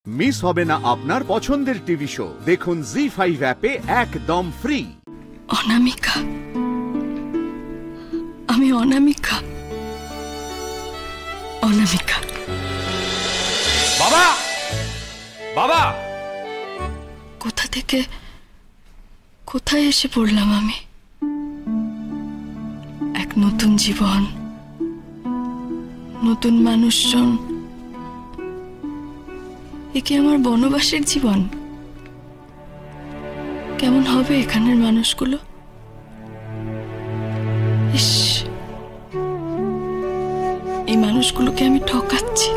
Miss হবে না আপনার পছন্দের টিভি শো। দেখুন জি5 অ্যাপে একদম ফ্রি। অনামিকা, আমি অনামিকা। অনামিকা। বাবা, বাবা, কোথা থেকে কোথায় এসে পড়লাম আমি? এক নতুন জীবন, নতুন মানুষজন। এ কি আমার বনবাসের জীবন? কেমন হবে এখানের মানুষগুলো? ইস, এই মানুষগুলোকে আমি ঠকাচ্ছি।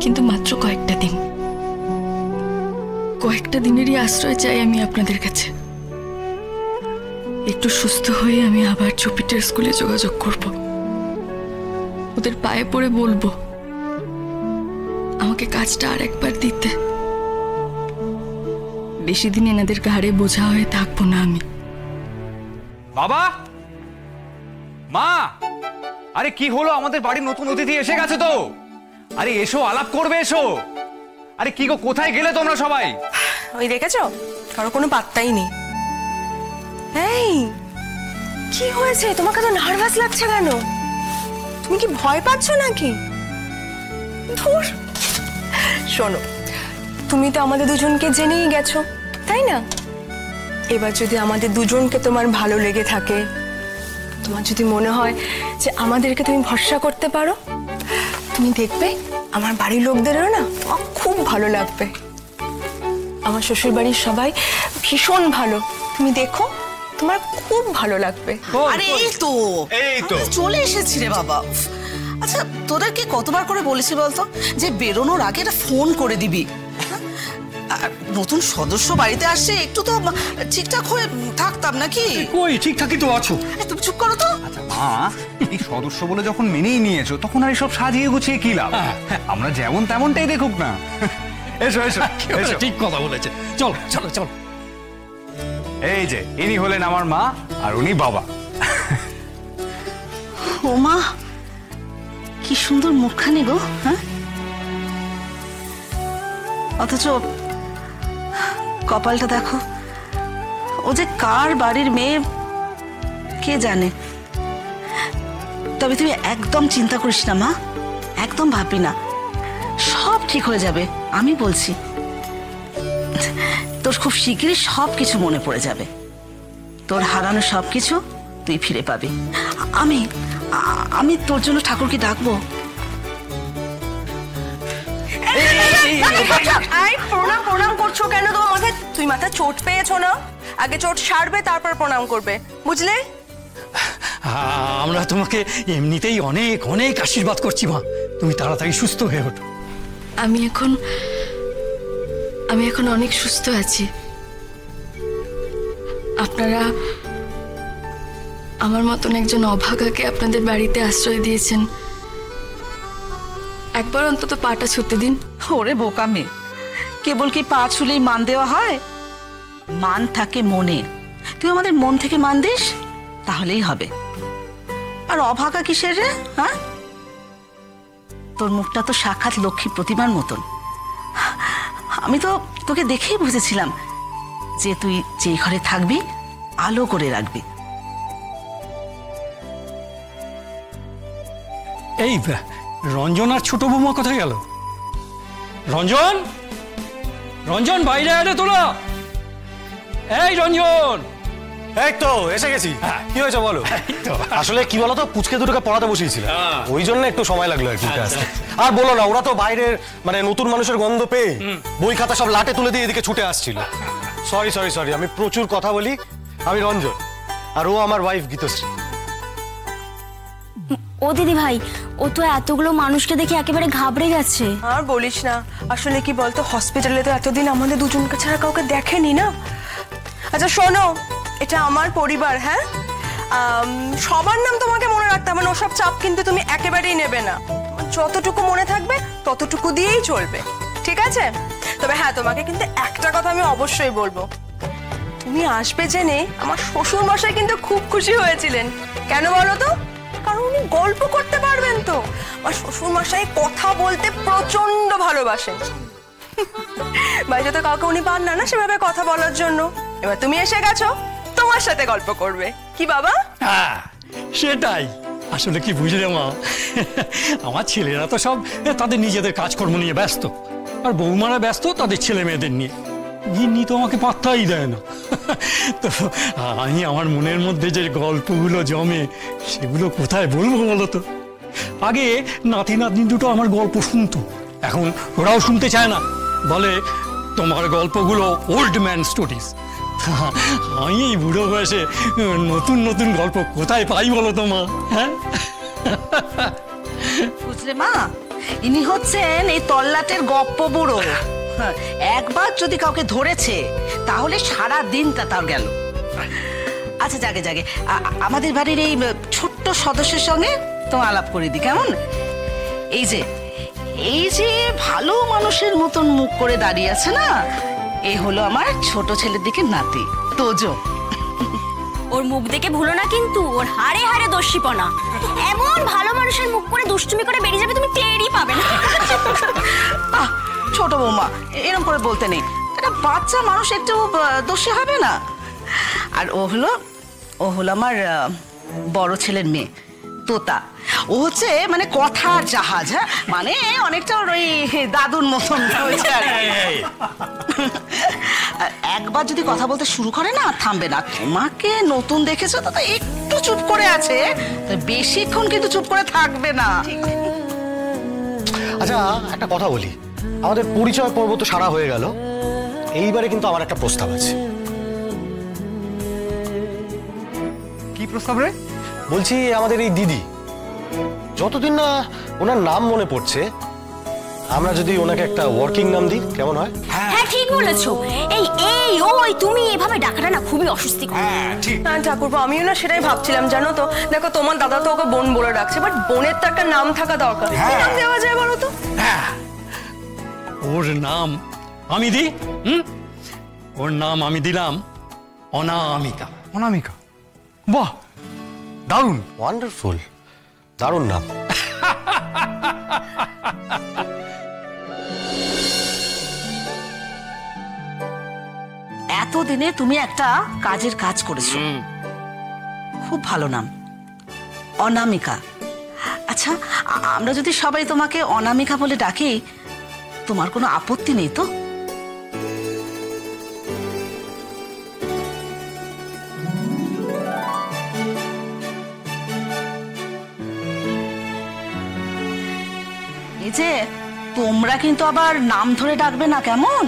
কিন্তু মাত্র কয়েকটা দিনেরই আশ্রয় চাই আমি আপনাদের কাছে। একটু সুস্থ হয়ে আমি আবার জুপিটার স্কুলে যোগাযোগ করব। ওদের পায়ে পড়ে বলবো আমাকে কাজটা আর একবার দিতে। বেশি দিন এনাদের ঘাড়ে বোঝা হয়ে থাকবো না আমি। বাবা, মা, আরে কি হলো? আমাদের বাড়ির নতুন অতিথি এসে গেছে তো। আরে এসো, আলাপ করবে, এসো। আরে কি গো, কোথায় গেলে তোমরা সবাই? ওই দেখেছো, কারো কোনো পাত্তাই নেই। এই কি হয়েছে? তোমাকে তো নার্ভাস লাগছে কেন? তুমি কি ভয় পাচ্ছ নাকি? ধুর, শোনো, তুমি তো আমাদের দুজনকে জেনেই গেছো, তাই না? এবার যদি আমাদের দুজনকে তোমার ভালো লেগে থাকে, তোমার যদি মনে হয় যে আমাদেরকে তুমি ভরসা করতে পারো, তুমি দেখবে আমার বাড়ির লোকদেরও না তোমার খুব ভালো লাগবে। আমার শ্বশুর বাড়ির সবাই ভীষণ ভালো, তুমি দেখো তোমার খুব ভালো লাগবে। আরে এই তো চলে এসেছি রে বাবা। আচ্ছা, তোদেরকে কতবার করে বলেছি বলতো যে বেরোনোর আগে একটা ফোন করে দিবি। আর নতুন সদস্য বাড়িতে আসছে, একটু তো ঠিকঠাক হয়ে থাকতাম নাকি? কই ঠিকঠাকই তো আছো। তুমি চুপ করো তো। আচ্ছা মা, এই সদস্য বলে যখন মেনেই নিয়েছো, তখন আর এসব সাজিয়ে গুছিয়ে কি লাভ? আমরা যেমন তেমনটাই দেখুক না। এসো এসো এসো। ঠিক কথা বলেছে। চল চলো চল। এই যে ইনি হলেন আমার মা, আর উনি বাবা। ও মা, কি সুন্দর মুখখানি গো। হ্যাঁ, অথচ কপালটা দেখো, ও যে কার বাড়ির মেয়ে কে জানে। তবে তুমি একদম চিন্তা করিস না মা, একদম ভাববি না, সব ঠিক হয়ে যাবে, আমি বলছি। তোর খুব শিগগিরই সব কিছু মনে পড়ে যাবে। তোর হারানো সব কিছু তুই ফিরে পাবি। আমি আমি তোর জন্য ঠাকুরকে ডাকবো। প্রণাম প্রণাম করছো কেন? তোমার মাথায়, তুই মাথায় চোট পেয়েছো না? আগে চোট সারবে, তারপর প্রণাম করবে, বুঝলে? আমরা তোমাকে এমনিতেই অনেক অনেক আশীর্বাদ করছি মা। তুমি তাড়াতাড়ি সুস্থ হয়ে ওঠো। আমি এখন অনেক সুস্থ আছি। আপনারা আমার মতন একজন অভাগাকে আপনাদের বাড়িতে আশ্রয় দিয়েছেন। একবার অন্তত পাটা ছুটতে দিন। ওরে বোকা মেয়ে, কেবল কি পা ছুলেই মান দেওয়া হয়? মান থাকে মনে। তুই আমাদের মন থেকে মান দিস, তাহলেই হবে। আর অভাগা কিসের রে? হ্যাঁ, তোর মুখটা তো সাক্ষাৎ লক্ষ্মী প্রতিমার মতন। আমি তো তোকে দেখেই বুঝেছিলাম যে তুই যে ঘরে থাকবি আলো করে রাখবি। এই রঞ্জন আর ছোট বৌমা কোথায় গেল? রঞ্জন, রঞ্জন বাইরে আলে তোরা। এই রঞ্জন। এই তো এসে গেছি। কি হয়েছে বলো? আসলে কি বলতো, পুচকে দুটোকে পড়াতে বসিয়েছিল, ওই জন্য একটু সময় লাগলো আর কি আসতে। আর বলো না, ওরা তো বাইরের মানে নতুন মানুষের গন্ধ পেয়ে বই খাতা সব লাটে তুলে দিয়ে এদিকে ছুটে আসছিল। সরি সরি সরি, আমি প্রচুর কথা বলি। আমি রঞ্জন, আর ও আমার ওয়াইফ গীতশ্রী। ও দিদি ভাই, ও তো এতগুলো মানুষকে দেখে একেবারে ঘাবড়ে গেছে। আর বলিস না, আসলে কি বলতো, হসপিটালে তো এতদিন আমাদের দুজনকে ছাড়া কাউকে দেখেনি না। আচ্ছা শোনো, এটা আমার পরিবার, হ্যাঁ? সবার নাম তোমাকে মনে রাখতে হবে না, ওসব চাপ কিন্তু তুমি একেবারেই নেবে না। যতটুকু মনে থাকবে ততটুকু দিয়েই চলবে, ঠিক আছে? তবে হ্যাঁ, তোমাকে কিন্তু একটা কথা আমি অবশ্যই বলবো, তুমি আসবে জেনে আমার শ্বশুর মশাই কিন্তু খুব খুশি হয়েছিলেন। কেন বলো তো? কারণ আর উনি গল্প করতে পারবেন তো। আমার শ্বশুর মশাই কথা বলতে প্রচন্ড ভালোবাসেন। বাড়িতে তো কাউকে উনি পান না না সেভাবে কথা বলার জন্য। এবার তুমি এসে গেছো, তোমার সাথে গল্প করবে, কি বাবা? হ্যাঁ সেটাই। আসলে কি বুঝলে মা, আমার ছেলেরা তো সব তাদের নিজেদের কাজকর্ম নিয়ে ব্যস্ত, আর বৌমারা ব্যস্ত তাদের ছেলে মেয়েদের নিয়ে। গিন্নি তো আমাকে পাত্তাই দেয় না। তো আমি আমার মনের মধ্যে যে গল্পগুলো জমে সেগুলো কোথায় বলবো বলো তো। আগে নাতি নাতনি দুটো আমার গল্প শুনতো, এখন ওরাও শুনতে চায় না, বলে তোমার গল্পগুলো ওল্ড ম্যান স্টোরিজ। আমি এই বুড়ো বয়সে নতুন নতুন গল্প কোথায় পাই বলো তো মা? হ্যাঁ বুঝলে মা, ইনি হচ্ছেন এই তল্লাটের গপ্প বুড়ো। একবার যদি কাউকে ধরেছে তাহলে সারা দিনটা তার গেল। আচ্ছা জাগে জাগে আমাদের বাড়ির এই ছোট্ট সদস্যের সঙ্গে তোমার আলাপ করে দিই কেমন? এই যে ভালো মানুষের মতন মুখ করে দাঁড়িয়ে আছে না, এই হলো আমার ছোট ছেলের দিকে নাতি তোজো। ওর মুখ দেখে ভুলো না কিন্তু, ওর হাড়ে হাড়ে দস্যিপনা। এমন ভালো মানুষের মুখ করে দুষ্টুমি করে বেরিয়ে যাবে, তুমি টেরই পাবে না। ছোট বৌমা এরকম করে বলতে নেই, একটা বাচ্চা মানুষ একটু দোষী হবে না। আর ও হলো আমার বড় ছেলের মেয়ে তোতা। ও হচ্ছে মানে কথার জাহাজ, হ্যাঁ মানে অনেকটা ওই দাদুর মতন হয়েছে। একবার যদি কথা বলতে শুরু করে না থামবে না। তোমাকে নতুন দেখেছো তো একটু চুপ করে আছে, বেশিক্ষণ কিন্তু চুপ করে থাকবে না। আচ্ছা একটা কথা বলি, আমাদের পরিচয় পর্ব তো সারা হয়ে গেল, এইবারে কিন্তু আমার একটা প্রস্তাব আছে। কি প্রস্তাব রে? বলছি আমাদের এই দিদি, যতদিন না ওনার নাম মনে পড়ছে, আমরা যদি ওনাকে একটা ওয়ার্কিং নাম দিই কেমন হয়? হ্যাঁ ঠিক বলেছো। ওই তুমি এভাবে ডাকাটা না খুবই অস্বস্তি করে। হ্যাঁ ঠিক। হ্যাঁ ঠাকুরপো, আমিও না সেটাই ভাবছিলাম জানো তো। দেখো তোমার দাদা তো ওকে বোন বলে ডাকছে, বাট বোনের তো একটা নাম থাকা দরকার। কি নাম দেওয়া যায় বলো তো? হ্যাঁ ওর নাম আমি দিই। ওর নাম আমি দিলাম অনামিকা। অনামিকা, বাহ দারুণ, ওয়ান্ডারফুল, দারুণ নাম। এতদিনে তুমি একটা কাজের কাজ করেছো, খুব ভালো নাম অনামিকা। আচ্ছা আমরা যদি সবাই তোমাকে অনামিকা বলে ডাকি, তোমার কোনো আপত্তি নেই তো? এই যে তোমরা কিন্তু আবার নাম ধরে ডাকবে না কেমন?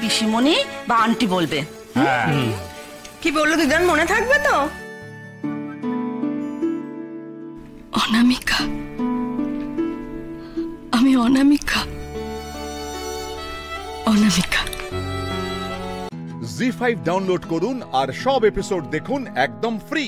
পিসিমণি বা আন্টি বলবে। কি বললো দিদান, মনে থাকবে তো? অনামিকা, আমি অনামিকা। জি5 ডাউনলোড করুন আর সব এপিসোড দেখুন একদম ফ্রি।